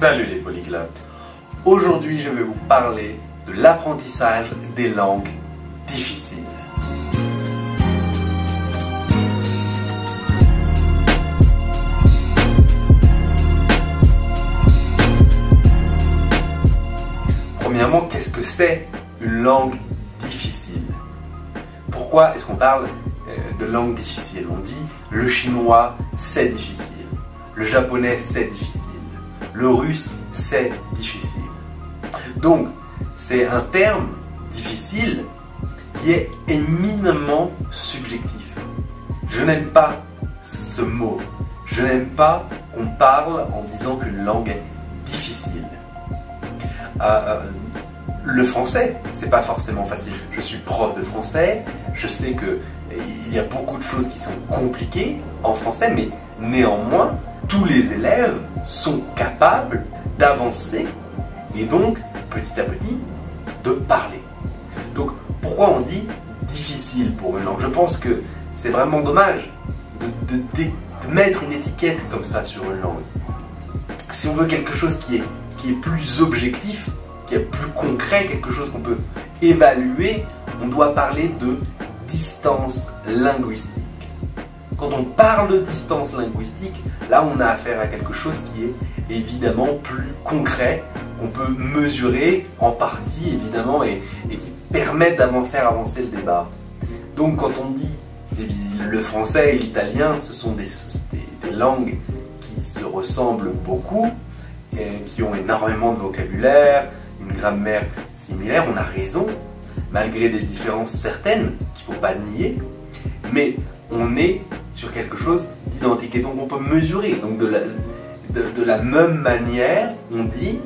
Salut les polyglottes! Aujourd'hui je vais vous parler de l'apprentissage des langues difficiles. Premièrement, qu'est-ce que c'est une langue difficile? Pourquoi est-ce qu'on parle de langue difficile? On dit le chinois c'est difficile, le japonais c'est difficile, le russe c'est difficile. Donc c'est un terme difficile qui est éminemment subjectif. Je n'aime pas ce mot, je n'aime pas qu'on parle en disant qu'une langue est difficile. Le français, c'est pas forcément facile. Je suis prof de français, je sais qu'il y a beaucoup de choses qui sont compliquées en français, mais néanmoins, tous les élèves sont capables d'avancer et donc, petit à petit, de parler. Donc, pourquoi on dit difficile pour une langue? Je pense que c'est vraiment dommage de mettre une étiquette comme ça sur une langue. Si on veut quelque chose qui est plus objectif, qui est plus concret, quelque chose qu'on peut évaluer, on doit parler de distance linguistique. Quand on parle de distance linguistique, là on a affaire à quelque chose qui est évidemment plus concret, qu'on peut mesurer en partie évidemment et qui permet faire avancer le débat. Donc quand on dit le français et l'italien, ce sont des langues qui se ressemblent beaucoup, et qui ont énormément de vocabulaire, une grammaire similaire, on a raison, malgré des différences certaines qu'il ne faut pas nier, mais on est sur quelque chose d'identique et donc on peut mesurer. Donc de la même manière, on dit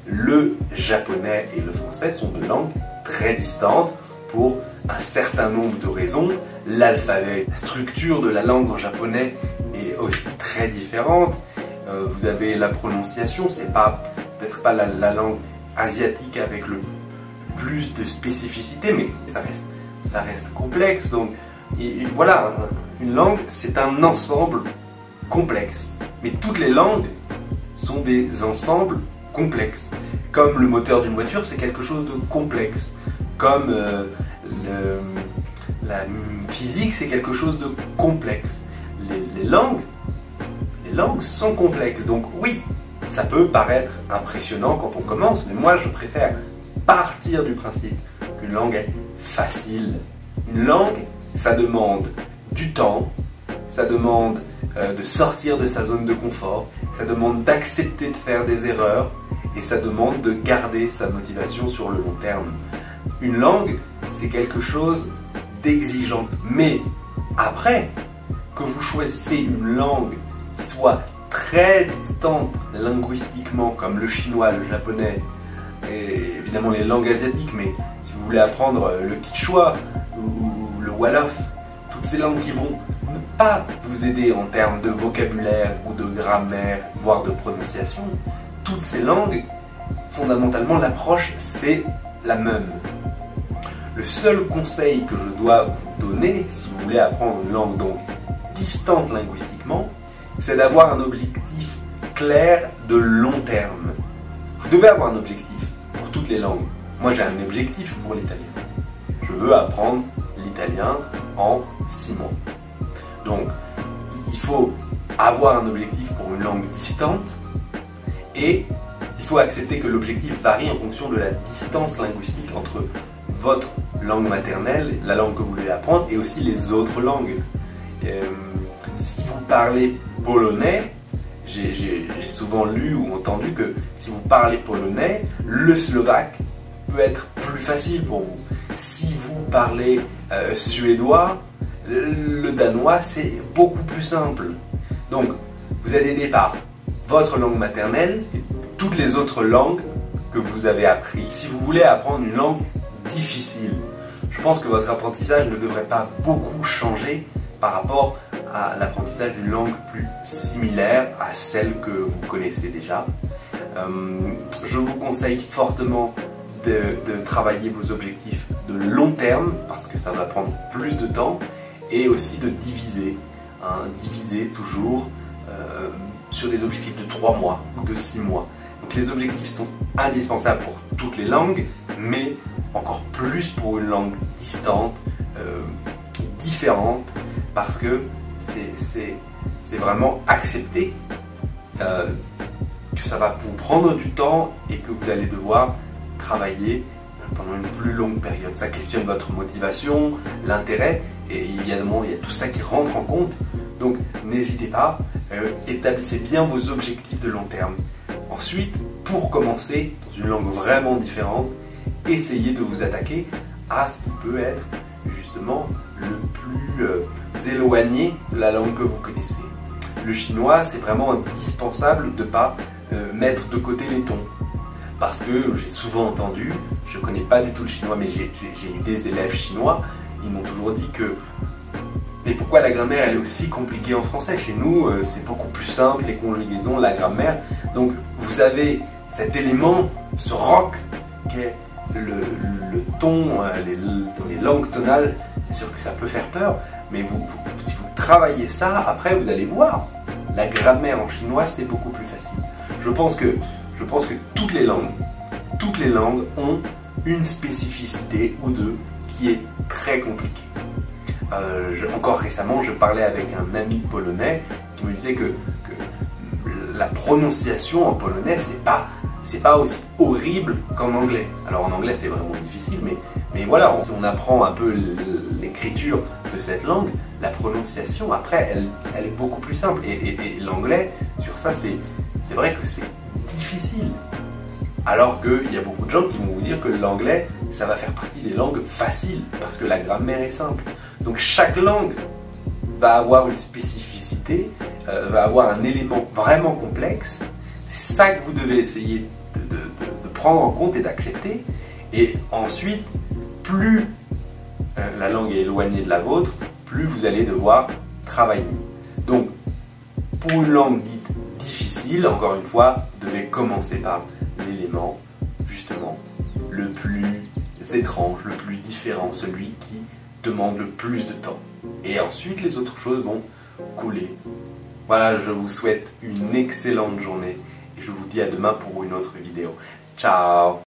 le japonais et le français sont deux langues très distantes pour un certain nombre de raisons. L'alphabet, la structure de la langue en japonais est aussi très différente. Vous avez la prononciation, c'est peut-être pas la langue asiatique avec le plus de spécificité, mais ça reste complexe. Donc voilà, une langue c'est un ensemble complexe. Mais toutes les langues sont des ensembles complexes. Comme le moteur d'une voiture, c'est quelque chose de complexe. Comme la physique, c'est quelque chose de complexe. Les langues sont complexes. Donc oui, ça peut paraître impressionnant quand on commence, mais moi je préfère partir du principe qu'une langue est facile. Une langue, ça demande du temps, ça demande de sortir de sa zone de confort, ça demande d'accepter de faire des erreurs et ça demande de garder sa motivation sur le long terme. Une langue, c'est quelque chose d'exigeant. Mais après, que vous choisissez une langue qui soit très distante linguistiquement, comme le chinois, le japonais, et évidemment les langues asiatiques, mais si vous voulez apprendre le quichua ou le wolof, toutes ces langues qui vont ne pas vous aider en termes de vocabulaire ou de grammaire, voire de prononciation, toutes ces langues, fondamentalement, l'approche, c'est la même. Le seul conseil que je dois vous donner, si vous voulez apprendre une langue donc distante linguistiquement, c'est d'avoir un objectif clair de long terme. Vous devez avoir un objectif pour toutes les langues. Moi, j'ai un objectif pour l'italien. Je veux apprendre l'italien en 6 mois. Donc, il faut avoir un objectif pour une langue distante et il faut accepter que l'objectif varie en fonction de la distance linguistique entre votre langue maternelle, la langue que vous voulez apprendre, et aussi les autres langues. Si vous parlez polonais, j'ai souvent lu ou entendu que si vous parlez polonais, le slovaque peut être plus facile pour vous. Si vous parlez suédois, le danois c'est beaucoup plus simple. Donc vous êtes aidé par votre langue maternelle et toutes les autres langues que vous avez apprises. Si vous voulez apprendre une langue difficile, je pense que votre apprentissage ne devrait pas beaucoup changer par rapport à l'apprentissage d'une langue plus similaire à celle que vous connaissez déjà. Je vous conseille fortement de travailler vos objectifs de long terme parce que ça va prendre plus de temps et aussi de diviser, diviser toujours sur des objectifs de 3 mois ou de 6 mois. Donc les objectifs sont indispensables pour toutes les langues, mais encore plus pour une langue distante, différente, parce que c'est vraiment accepter que ça va vous prendre du temps et que vous allez devoir travailler pendant une plus longue période. Ça questionne votre motivation, l'intérêt, et évidemment il y a tout ça qui rentre en compte. Donc n'hésitez pas, établissez bien vos objectifs de long terme. Ensuite, pour commencer dans une langue vraiment différente, essayez de vous attaquer à ce qui peut être justement le plus éloigné de la langue que vous connaissez. Le chinois, c'est vraiment indispensable de ne pas mettre de côté les tons. Parce que j'ai souvent entendu, je ne connais pas du tout le chinois, mais j'ai eu des élèves chinois, ils m'ont toujours dit que mais pourquoi la grammaire elle est aussi compliquée en français? Chez nous, c'est beaucoup plus simple, les conjugaisons, la grammaire. Donc vous avez cet élément, ce roc qu'est le ton, dans les langues tonales. C'est sûr que ça peut faire peur, mais si vous travaillez ça, après vous allez voir. La grammaire en chinois, c'est beaucoup plus facile. Je pense que toutes les langues ont une spécificité ou deux qui est très compliquée. Encore récemment, je parlais avec un ami polonais qui me disait que la prononciation en polonais, c'est pas aussi horrible qu'en anglais. Alors en anglais, c'est vraiment difficile, mais voilà, on apprend un peu l'écriture de cette langue, la prononciation, après, elle est beaucoup plus simple. Et l'anglais, sur ça, c'est vrai que c'est difficile. Alors qu'il y a beaucoup de gens qui vont vous dire que l'anglais, ça va faire partie des langues faciles, parce que la grammaire est simple. Donc chaque langue va avoir une spécificité, va avoir un élément vraiment complexe. C'est ça que vous devez essayer de prendre en compte et d'accepter. Et ensuite, plus la langue est éloignée de la vôtre, plus vous allez devoir travailler. Donc, pour une langue dite difficile, encore une fois, vous devez commencer par l'élément, justement, le plus étrange, le plus différent, celui qui demande le plus de temps. Et ensuite, les autres choses vont couler. Voilà, je vous souhaite une excellente journée et je vous dis à demain pour une autre vidéo. Ciao!